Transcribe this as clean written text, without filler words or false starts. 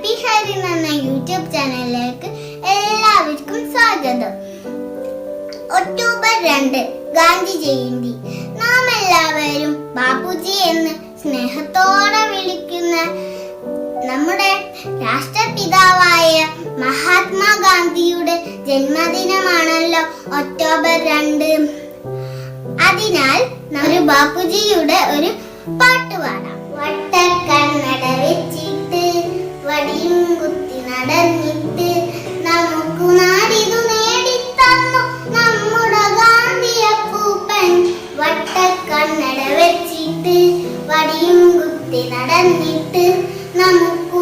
Happy Hari എന്ന YouTube ചാനലിലേക്ക് എല്ലാവർക്കും സ്വാഗതം. ഒക്ടോബർ 2 ഗാന്ധി ജയന്തി. നാം എല്ലാവരും ബാപ്പുജി എന്ന് സ്നേഹത്തോടെ വിളിക്കുന്ന നമ്മുടെ രാഷ്ട്രപിതാവായ മഹാത്മാഗാന്ധിയുടെ ജന്മദിനമാണല്ലോ ഒക്ടോബർ 2. അതിനാൽ ഒരു ബാപ്പുജിയുടെ ഒരു പാട്ട് പാടാം. വട്ടക്കണ്ണട വെച്ചിട്ട് വടിയും കുത്തി നടന്നിട്ട് നമുക്ക് നാടിതു നേടിത്തന്നു നമ്മുടെ ഗാന്ധി അപ്പൂപ്പൻ. വട്ടക്കണ്ണട വെച്ചിട്ട് വടിയും കുത്തി നടന്നിട്ട് നമുക്ക്